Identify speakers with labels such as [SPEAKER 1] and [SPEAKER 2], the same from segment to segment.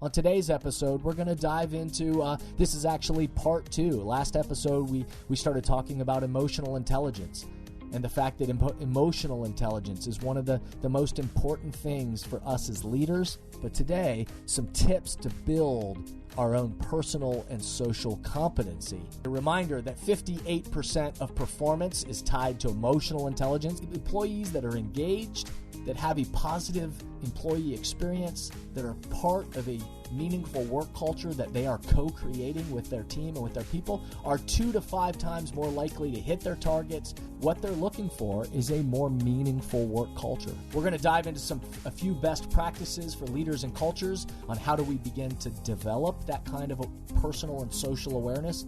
[SPEAKER 1] on today's episode, we're going to dive into, this is actually part 2. Last episode, we started talking about emotional intelligence and the fact that emotional intelligence is one of the most important things for us as leaders. But today, some tips to build our own personal and social competency. A reminder that 58% of performance is tied to emotional intelligence. Employees that are engaged, that have a positive employee experience, that are part of a meaningful work culture that they are co-creating with their team and with their people, are 2 to 5 times more likely to hit their targets. What they're looking for is a more meaningful work culture. We're going to dive into a few best practices for leaders and cultures on how do we begin to develop that kind of a personal and social awareness.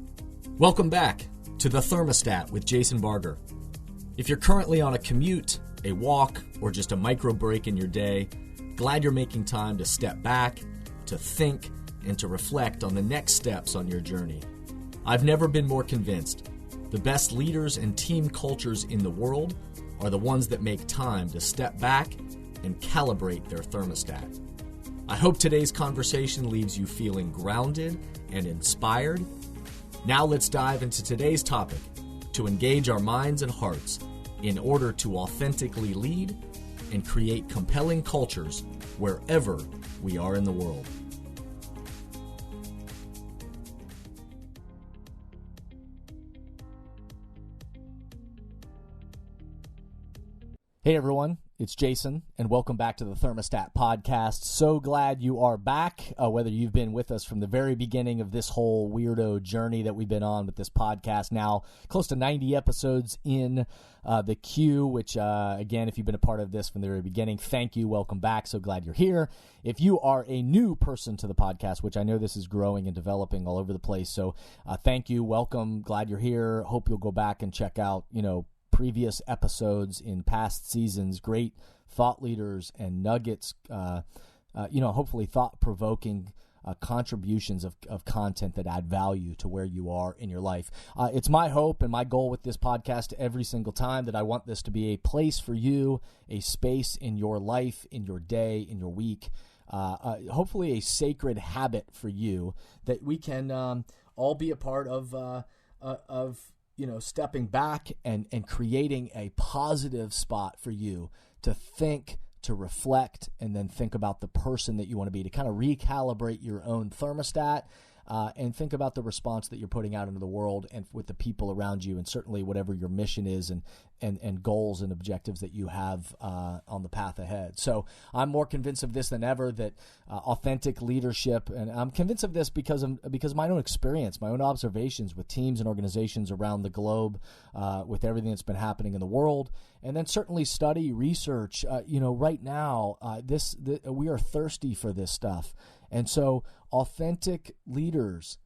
[SPEAKER 2] Welcome back to The Thermostat with Jason Barger. If you're currently on a commute, a walk, or just a micro break in your day, glad you're making time to step back, to think, and to reflect on the next steps on your journey. I've never been more convinced. The best leaders and team cultures in the world are the ones that make time to step back and calibrate their thermostat. I hope today's conversation leaves you feeling grounded and inspired. Now let's dive into today's topic to engage our minds and hearts in order to authentically lead and create compelling cultures wherever we are in the world.
[SPEAKER 1] Hey everyone, it's Jason, and welcome back to the Thermostat Podcast. So glad you are back, whether you've been with us from the very beginning of this whole weirdo journey that we've been on with this podcast. Now, close to 90 episodes in the queue, which, again, if you've been a part of this from the very beginning, thank you, welcome back, so glad you're here. If you are a new person to the podcast, which I know this is growing and developing all over the place, so thank you, welcome, glad you're here. Hope you'll go back and check out, previous episodes in past seasons, great thought leaders and nuggets, hopefully thought-provoking contributions of content that add value to where you are in your life. It's my hope and my goal with this podcast every single time that I want this to be a place for you, a space in your life, in your day, in your week, hopefully a sacred habit for you that we can all be a part of stepping back and creating a positive spot for you to think, to reflect, and then think about the person that you want to be, to kind of recalibrate your own thermostat and think about the response that you're putting out into the world and with the people around you, and certainly whatever your mission is and goals and objectives that you have on the path ahead. So I'm more convinced of this than ever, that authentic leadership, and I'm convinced of this because of my own experience, my own observations with teams and organizations around the globe, with everything that's been happening in the world, and then certainly study, research. Right now, we are thirsty for this stuff. And so authentic leaders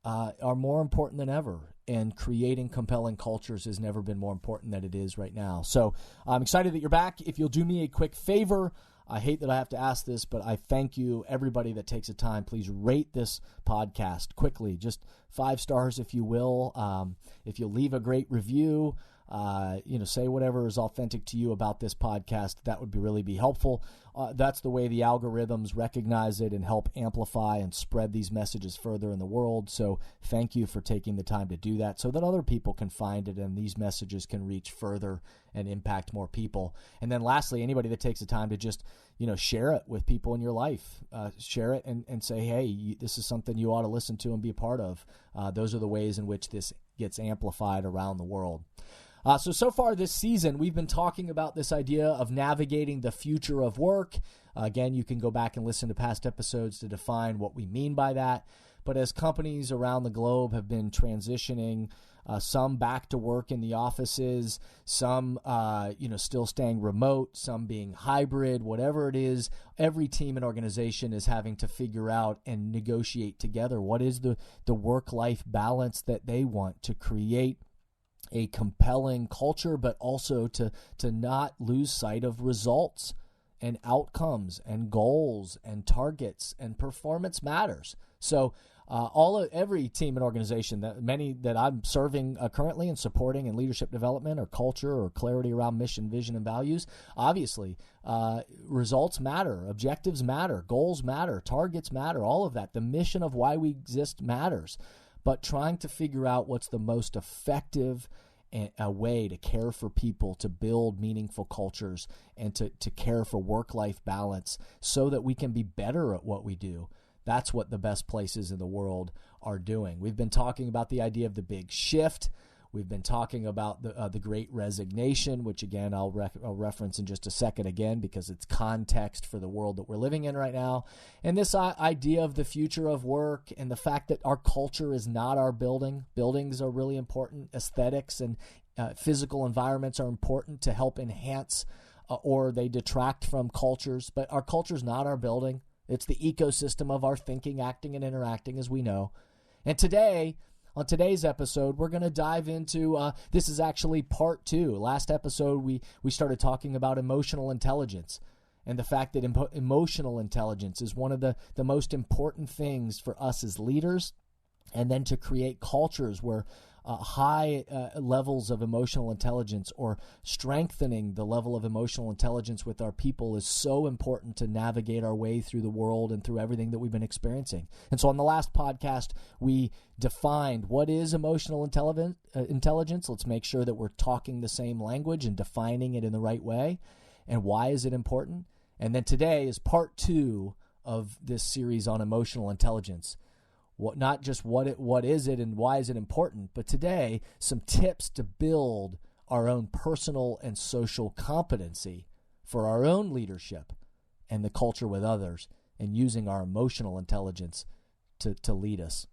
[SPEAKER 1] are more important than ever, and creating compelling cultures has never been more important than it is right now. So I'm excited that you're back. If you'll do me a quick favor, I hate that I have to ask this, but I thank you, everybody that takes the time. Please rate this podcast quickly, just 5 stars if you will. If you'll leave a great review, say whatever is authentic to you about this podcast, that would really be helpful. That's the way the algorithms recognize it and help amplify and spread these messages further in the world. So thank you for taking the time to do that so that other people can find it and these messages can reach further and impact more people. And then lastly, anybody that takes the time to just, share it with people in your life, share it and say, hey, this is something you ought to listen to and be a part of. Those are the ways in which this gets amplified around the world. So far this season, we've been talking about this idea of navigating the future of work. Again, you can go back and listen to past episodes to define what we mean by that. But as companies around the globe have been transitioning, some back to work in the offices, some, still staying remote, some being hybrid, whatever it is, every team and organization is having to figure out and negotiate together what is the work-life balance that they want to create a compelling culture, but also to not lose sight of results and outcomes and goals and targets, and performance matters. So Every team and organization, many that I'm serving currently and supporting in leadership development or culture or clarity around mission, vision, and values. Obviously, results matter, objectives matter, goals matter, targets matter, all of that. The mission of why we exist matters. But trying to figure out what's the most effective a way to care for people, to build meaningful cultures, and to care for work-life balance so that we can be better at what we do. That's what the best places in the world are doing. We've been talking about the idea of the big shift. We've been talking about the great resignation, which again I'll reference in just a second again because it's context for the world that we're living in right now. And this idea of the future of work and the fact that our culture is not our building. Buildings are really important. Aesthetics and physical environments are important to help enhance or they detract from cultures. But our culture is not our building. It's the ecosystem of our thinking, acting, and interacting, as we know. And today, on today's episode, we're going to dive into, this is actually part 2. Last episode, we started talking about emotional intelligence and the fact that emotional intelligence is one of the most important things for us as leaders, and then to create cultures where high levels of emotional intelligence or strengthening the level of emotional intelligence with our people is so important to navigate our way through the world and through everything that we've been experiencing. And so on the last podcast, we defined what is emotional intelligence. Let's make sure that we're talking the same language and defining it in the right way. And why is it important? And then today is part 2 of this series on emotional intelligence. Not just what is it and why is it important, but today some tips to build our own personal and social competency for our own leadership and the culture with others, and using our emotional intelligence to lead us.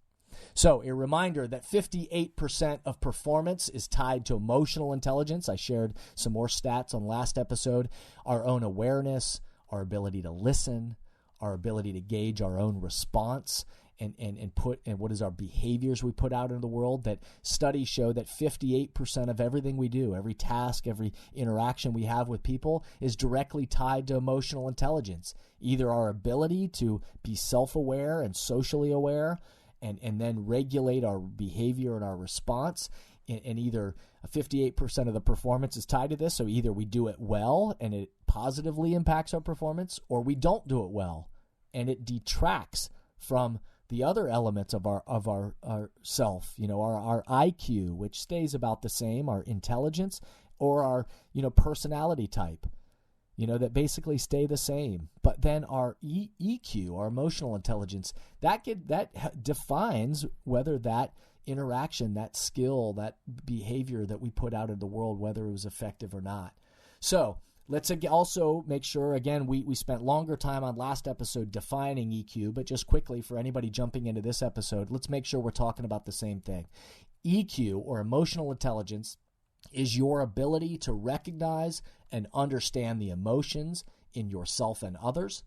[SPEAKER 1] So a reminder that 58% of performance is tied to emotional intelligence. I shared some more stats on last episode. Our own awareness, our ability to listen, our ability to gauge our own response, and what is our behaviors we put out into the world. That studies show that 58% of everything we do, every task, every interaction we have with people is directly tied to emotional intelligence. Either our ability to be self-aware and socially aware and then regulate our behavior and our response, and either 58% of the performance is tied to this. So either we do it well and it positively impacts our performance, or we don't do it well and it detracts from the other elements of our self, our IQ, which stays about the same, our intelligence, or our, personality type, that basically stay the same. But then our EQ, our emotional intelligence, that defines whether that interaction, that skill, that behavior that we put out in the world, whether it was effective or not. So let's also make sure, again, we spent longer time on last episode defining EQ, but just quickly for anybody jumping into this episode, let's make sure we're talking about the same thing. EQ, or emotional intelligence, is your ability to recognize and understand the emotions in yourself and others.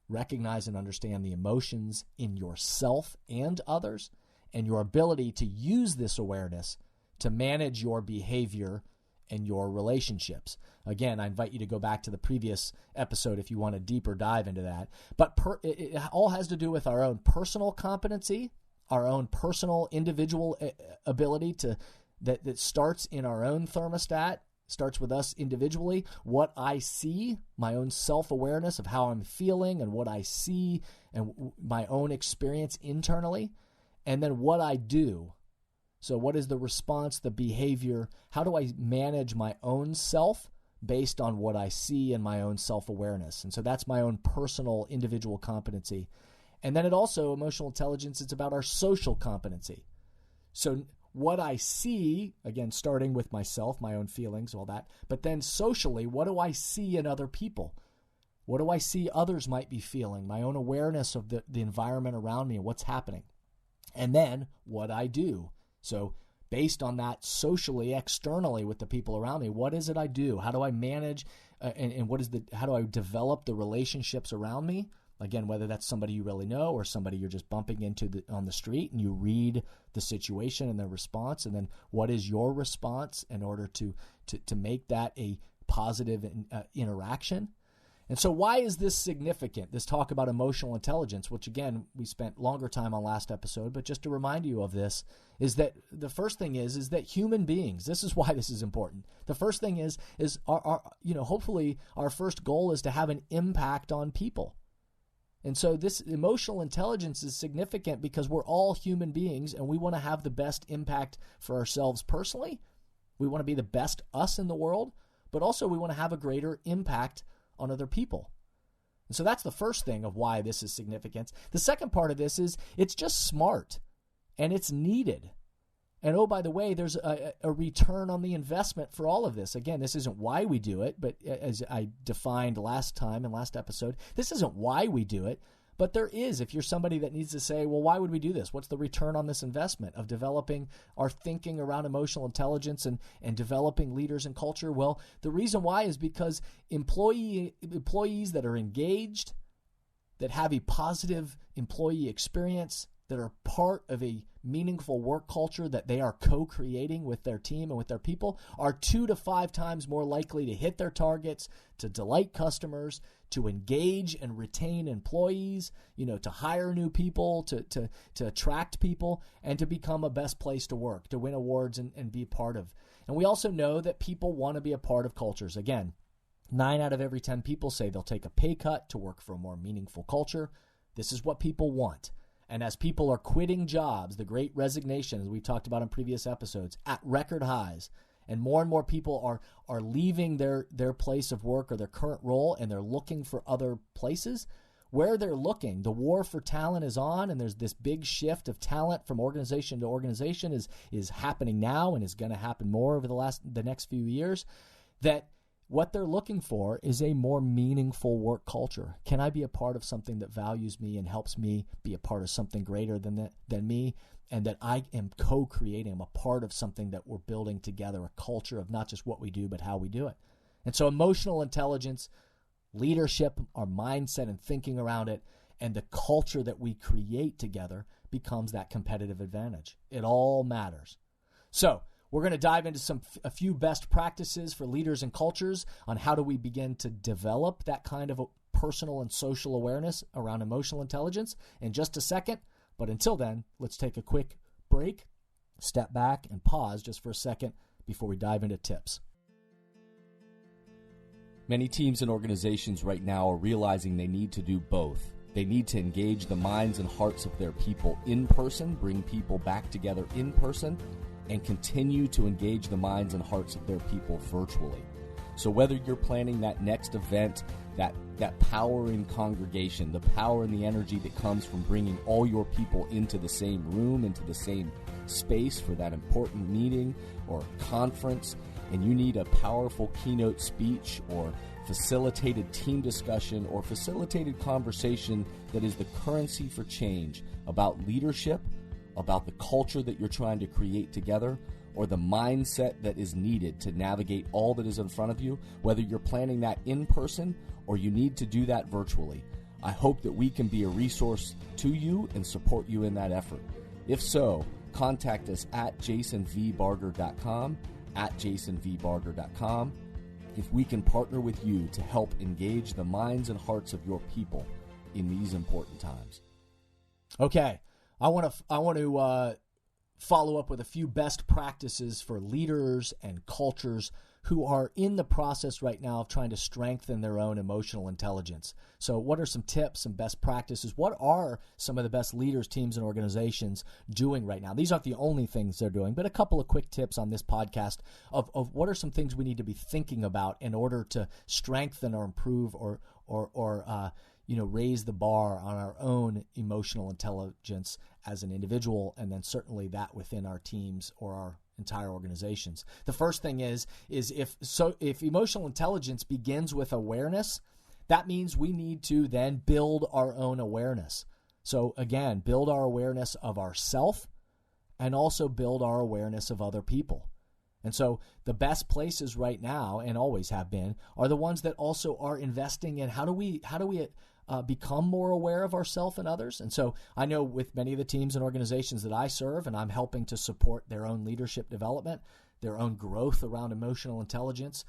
[SPEAKER 1] Recognize and understand the emotions in yourself and others, and your ability to use this awareness to manage your behavior and your relationships. Again, I invite you to go back to the previous episode if you want a deeper dive into that. But it all has to do with our own personal competency, our own personal individual ability that starts in our own thermostat, starts with us individually. What I see, my own self-awareness of how I'm feeling and what I see and my own experience internally, and then what I do. So what is the response, the behavior? How do I manage my own self based on what I see and my own self-awareness? And so that's my own personal, individual competency. And then emotional intelligence, it's about our social competency. So what I see, again, starting with myself, my own feelings, all that, but then socially, what do I see in other people? What do I see others might be feeling? My own awareness of the environment around me and what's happening. And then what I do. So based on that socially, externally with the people around me, what is it I do? How do I manage and how do I develop the relationships around me? Again, whether that's somebody you really know or somebody you're just bumping into on the street, and you read the situation and their response, and then what is your response in order to make that a positive interaction? And so why is this significant, this talk about emotional intelligence, which again, we spent longer time on last episode, but just to remind you of this, is that the first thing is that human beings, this is why this is important. The first thing is hopefully our first goal is to have an impact on people. And so this emotional intelligence is significant because we're all human beings and we want to have the best impact for ourselves personally. We want to be the best us in the world, but also we want to have a greater impact on other people. And so that's the first thing of why this is significant. The second part of this is it's just smart and it's needed. And oh, by the way, there's a return on the investment for all of this. Again, this isn't why we do it, but as I defined last time in last episode, this isn't why we do it, but there is. If you're somebody that needs to say, well, why would we do this? What's the return on this investment of developing our thinking around emotional intelligence and developing leaders and culture? Well, the reason why is because employees that are engaged, that have a positive employee experience, that are part of a meaningful work culture that they are co-creating with their team and with their people are 2 to 5 times more likely to hit their targets, to delight customers, to engage and retain employees, to hire new people, to attract people, and to become a best place to work, to win awards and be part of. And we also know that people want to be a part of cultures. Again, 9 out of every 10 people say they'll take a pay cut to work for a more meaningful culture. This is what people want. And as people are quitting jobs, the great resignation, as we talked about in previous episodes, at record highs, and more people are leaving their place of work or their current role, and they're looking for other places, where they're looking, the war for talent is on, and there's this big shift of talent from organization to organization is happening now and is going to happen more over the next few years, that what they're looking for is a more meaningful work culture. Can I be a part of something that values me and helps me be a part of something greater than me, and that I am co-creating? I'm a part of something that we're building together, a culture of not just what we do, but how we do it. And so emotional intelligence, leadership, our mindset and thinking around it, and the culture that we create together becomes that competitive advantage. It all matters. So we're going to dive into a few best practices for leaders and cultures on how do we begin to develop that kind of a personal and social awareness around emotional intelligence in just a second. But until then, let's take a quick break, step back, and pause just for a second before we dive into tips.
[SPEAKER 2] Many teams and organizations right now are realizing they need to do both. They need to engage the minds and hearts of their people in person, bring people back together in person, and continue to engage the minds and hearts of their people virtually. So whether you're planning that next event, that power in congregation, the power and the energy that comes from bringing all your people into the same room, into the same space for that important meeting or conference, and you need a powerful keynote speech or facilitated team discussion or facilitated conversation that is the currency for change about leadership, about the culture that you're trying to create together, or the mindset that is needed to navigate all that is in front of you, whether you're planning that in person or you need to do that virtually. I hope that we can be a resource to you and support you in that effort. If so, contact us at jasonvbarger.com, at jasonvbarger.com, if we can partner with you to help engage the minds and hearts of your people in these important times.
[SPEAKER 1] Okay. I want to follow up with a few best practices for leaders and cultures who are in the process right now of trying to strengthen their own emotional intelligence. So what are some tips and best practices? What are some of the best leaders, teams, and organizations doing right now? These aren't the only things they're doing, but a couple of quick tips on this podcast of what are some things we need to be thinking about in order to strengthen or improve or raise the bar on our own emotional intelligence as an individual, and then certainly that within our teams or our entire organizations. The first thing is if emotional intelligence begins with awareness, that means we need to then build our own awareness. So again, build our awareness of ourself and also build our awareness of other people. And so the best places right now, and always have been, are the ones that also are investing in how do we become more aware of ourselves and others. And so I know with many of the teams and organizations that I serve, and I'm helping to support their own leadership development, their own growth around emotional intelligence,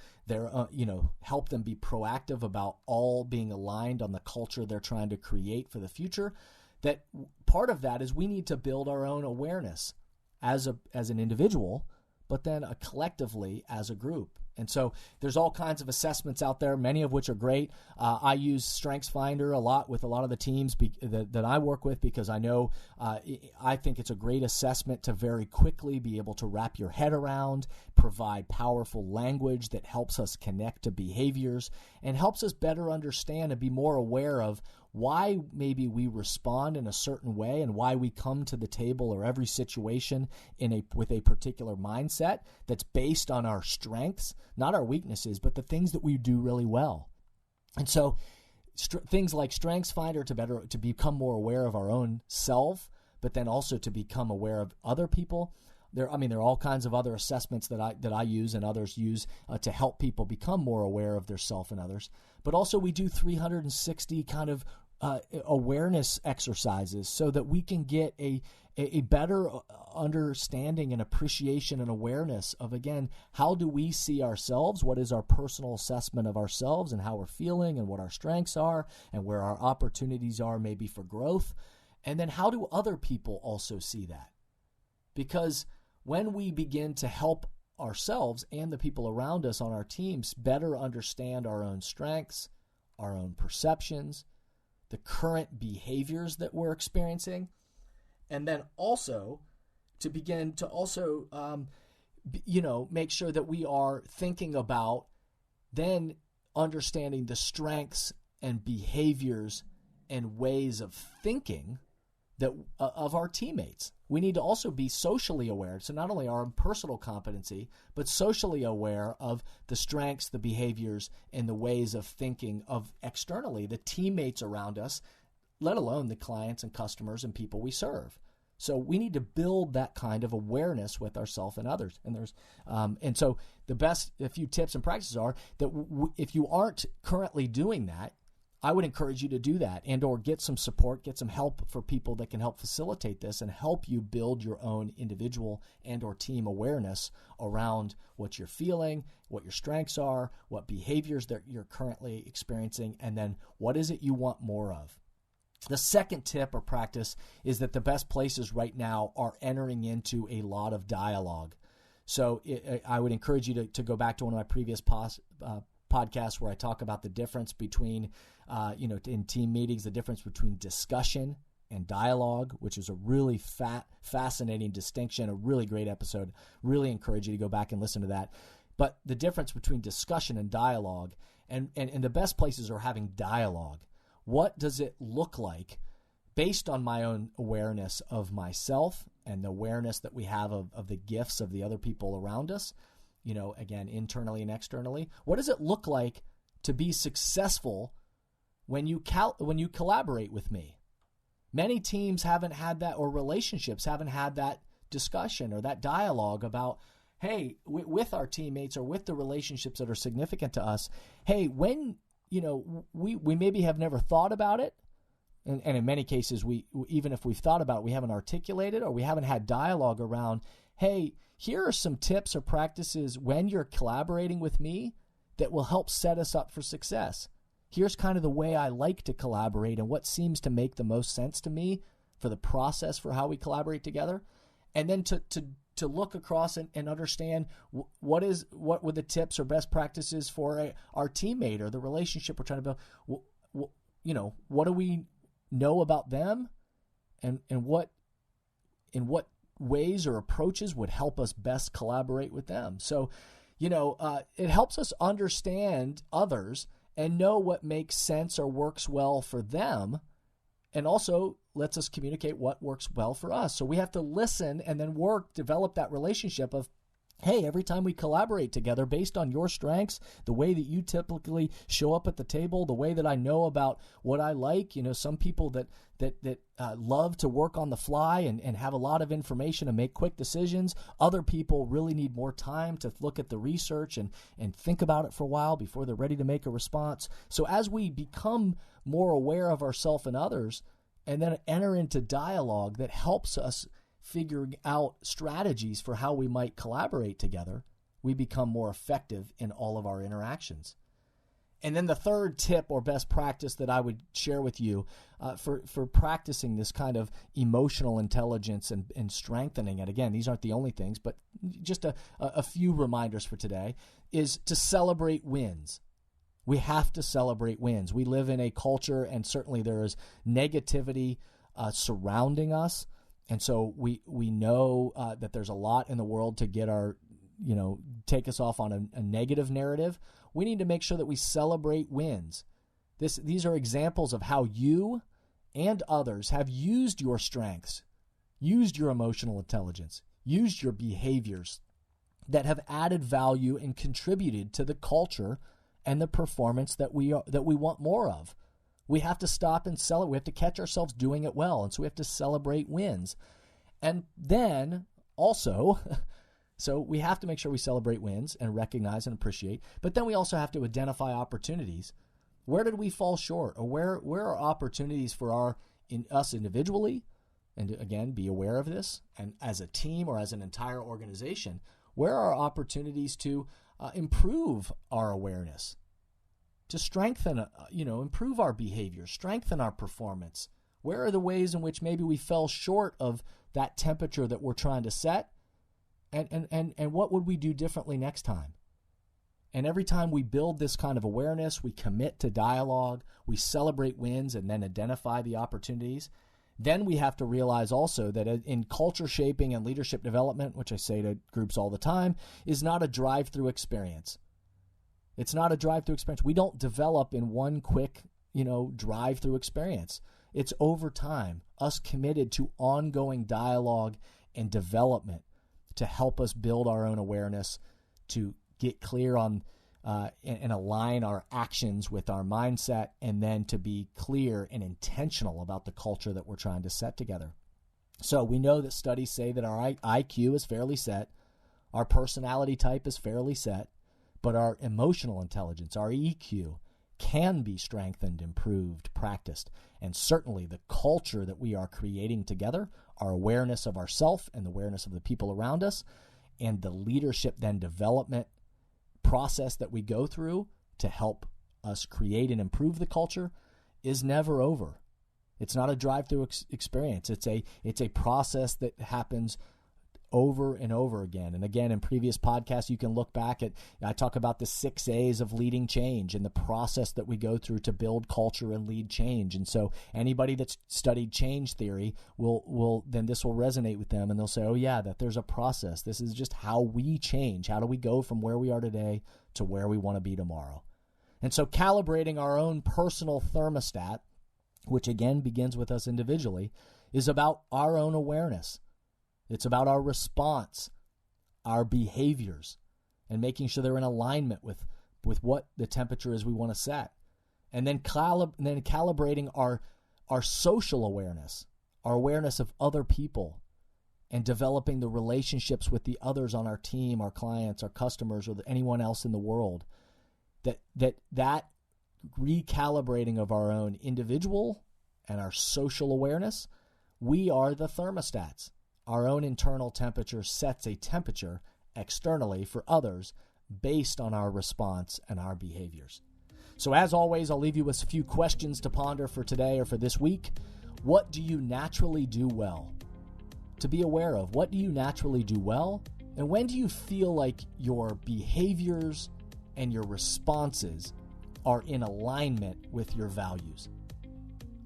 [SPEAKER 1] help them be proactive about all being aligned on the culture they're trying to create for the future. That part of that is we need to build our own awareness as an individual, but then collectively as a group. And so there's all kinds of assessments out there, many of which are great. I use StrengthsFinder a lot with a lot of the teams that I work with, because I know I think it's a great assessment to very quickly be able to wrap your head around, provide powerful language that helps us connect to behaviors and helps us better understand and be more aware of why maybe we respond in a certain way and why we come to the table or every situation with a particular mindset that's based on our strengths, not our weaknesses, but the things that we do really well. And so things like StrengthsFinder to become more aware of our own self, but then also to become aware of other people. There are all kinds of other assessments that I use and others use to help people become more aware of their self and others. But also we do 360 kind of awareness exercises so that we can get a better understanding and appreciation and awareness of, again, how do we see ourselves? What is our personal assessment of ourselves and how we're feeling and what our strengths are and where our opportunities are maybe for growth? And then how do other people also see that? Because when we begin to help ourselves and the people around us on our teams better understand our own strengths, our own perceptions, the current behaviors that we're experiencing, and then also to begin to also, make sure that we are thinking about then understanding the strengths and behaviors and ways of thinking that of our teammates. We need to also be socially aware. So not only our own personal competency, but socially aware of the strengths, the behaviors, and the ways of thinking of externally, the teammates around us, let alone the clients and customers and people we serve. So we need to build that kind of awareness with ourselves and others. And so a few tips and practices are that if you aren't currently doing that, I would encourage you to do that and or get some support, get some help for people that can help facilitate this and help you build your own individual and or team awareness around what you're feeling, what your strengths are, what behaviors that you're currently experiencing, and then what is it you want more of. The second tip or practice is that the best places right now are entering into a lot of dialogue. So I would encourage you to go back to one of my previous podcasts where I talk about the difference between, in team meetings, the difference between discussion and dialogue, which is a really fascinating distinction, a really great episode. Really encourage you to go back and listen to that. But the difference between discussion and dialogue, and the best places are having dialogue. What does it look like based on my own awareness of myself and the awareness that we have of the gifts of the other people around us? Again, internally and externally. What does it look like to be successful when you collaborate with me? Many teams haven't had that, or relationships haven't had that discussion or that dialogue about, hey, with our teammates or with the relationships that are significant to us, hey, when, we maybe have never thought about it. And in many cases, even if we've thought about it, we haven't articulated or we haven't had dialogue around, hey, here are some tips or practices when you're collaborating with me that will help set us up for success. Here's kind of the way I like to collaborate and what seems to make the most sense to me for the process for how we collaborate together. And then to look across and understand what were the tips or best practices for our teammate or the relationship we're trying to build. What do we know about them and what ways or approaches would help us best collaborate with them. So, it helps us understand others and know what makes sense or works well for them, and also lets us communicate what works well for us. So we have to listen and then develop that relationship of, hey, every time we collaborate together based on your strengths, the way that you typically show up at the table, the way that I know about what I like, some people that love to work on the fly and have a lot of information and make quick decisions. Other people really need more time to look at the research and think about it for a while before they're ready to make a response. So as we become more aware of ourselves and others, and then enter into dialogue that helps us figuring out strategies for how we might collaborate together, we become more effective in all of our interactions. And then the third tip or best practice that I would share with you for practicing this kind of emotional intelligence and strengthening it, again, these aren't the only things, but just a few reminders for today, is to celebrate wins. We have to celebrate wins. We live in a culture, and certainly there is negativity surrounding us. And so we know that there's a lot in the world to get take us off on a negative narrative. We need to make sure that we celebrate wins. These are examples of how you and others have used your strengths, used your emotional intelligence, used your behaviors that have added value and contributed to the culture and the performance that we want more of. We have to stop and celebrate. We have to catch ourselves doing it well, and so we have to celebrate wins. And then also, so we have to make sure we celebrate wins and recognize and appreciate, but then we also have to identify opportunities. Where did we fall short? Or where are opportunities for us individually? And again, be aware of this. And as a team or as an entire organization, where are opportunities to improve our awareness, to strengthen, improve our behavior, strengthen our performance? Where are the ways in which maybe we fell short of that temperature that we're trying to set? And what would we do differently next time? And every time we build this kind of awareness, we commit to dialogue, we celebrate wins, and then identify the opportunities. Then we have to realize also that in culture shaping and leadership development, which I say to groups all the time, is not a drive-through experience. It's not a drive-through experience. We don't develop in one quick, drive-through experience. It's over time, us committed to ongoing dialogue and development to help us build our own awareness, to get clear on and align our actions with our mindset, and then to be clear and intentional about the culture that we're trying to set together. So we know that studies say that our IQ is fairly set, our personality type is fairly set, but our emotional intelligence, our EQ, can be strengthened, improved, practiced. And certainly the culture that we are creating together, our awareness of ourselves and the awareness of the people around us, and the leadership then development process that we go through to help us create and improve the culture is never over. It's not a drive-through experience. It's a process that happens over and over again. And again, in previous podcasts, you can look back at, I talk about the 6 A's of leading change and the process that we go through to build culture and lead change. And so anybody that's studied change theory then this will resonate with them, and they'll say, oh yeah, that there's a process. This is just how we change. How do we go from where we are today to where we want to be tomorrow? And so calibrating our own personal thermostat, which again begins with us individually, is about our own awareness. It's about our response, our behaviors, and making sure they're in alignment with what the temperature is we want to set. And then calibrating our social awareness, our awareness of other people, and developing the relationships with the others on our team, our clients, our customers, or anyone else in the world. That recalibrating of our own individual and our social awareness, we are the thermostats. Our own internal temperature sets a temperature externally for others based on our response and our behaviors. So as always, I'll leave you with a few questions to ponder for today or for this week. What do you naturally do well? To be aware of, what do you naturally do well? And when do you feel like your behaviors and your responses are in alignment with your values?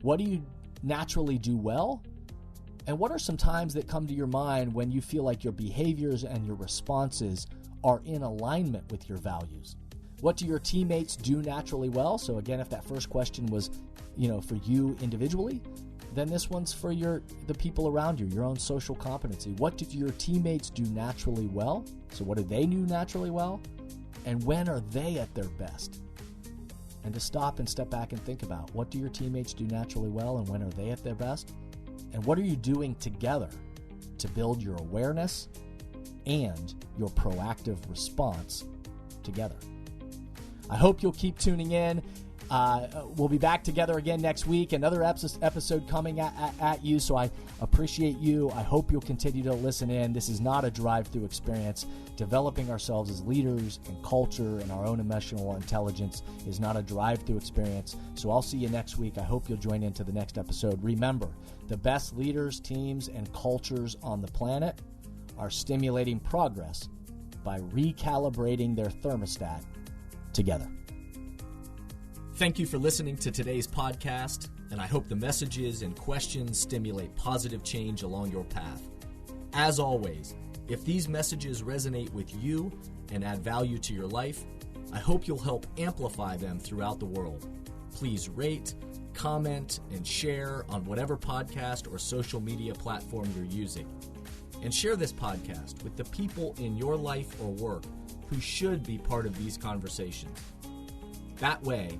[SPEAKER 1] What do you naturally do well? And what are some times that come to your mind when you feel like your behaviors and your responses are in alignment with your values? What do your teammates do naturally well? So again, if that first question was, for you individually, then this one's for the people around you, your own social competency. What do your teammates do naturally well? So what do they do naturally well? And when are they at their best? And to stop and step back and think about, what do your teammates do naturally well, and when are they at their best? And what are you doing together to build your awareness and your proactive response together? I hope you'll keep tuning in. We'll be back together again next week. Another episode coming at you, so I appreciate you. I hope you'll continue to listen in. This is not a drive-through experience. Developing ourselves as leaders and culture and our own emotional intelligence is not a drive-through experience. So I'll see you next week. I hope you'll join into the next episode. Remember, the best leaders, teams, and cultures on the planet are stimulating progress by recalibrating their thermostat together.
[SPEAKER 2] Thank you for listening to today's podcast, and I hope the messages and questions stimulate positive change along your path. As always, if these messages resonate with you and add value to your life, I hope you'll help amplify them throughout the world. Please rate, comment, and share on whatever podcast or social media platform you're using. And share this podcast with the people in your life or work who should be part of these conversations. That way,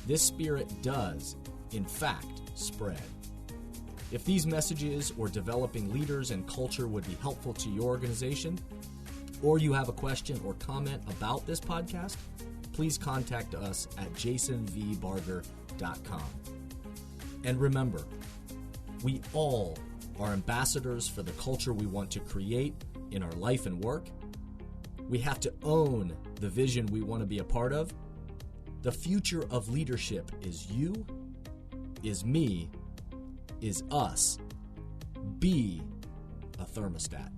[SPEAKER 2] this spirit does, in fact, spread. If these messages or developing leaders and culture would be helpful to your organization, or you have a question or comment about this podcast, please contact us at jasonvbarger.com. And remember, we all are ambassadors for the culture we want to create in our life and work. We have to own the vision we want to be a part of. The future of leadership is you, is me, is us. Be a thermostat.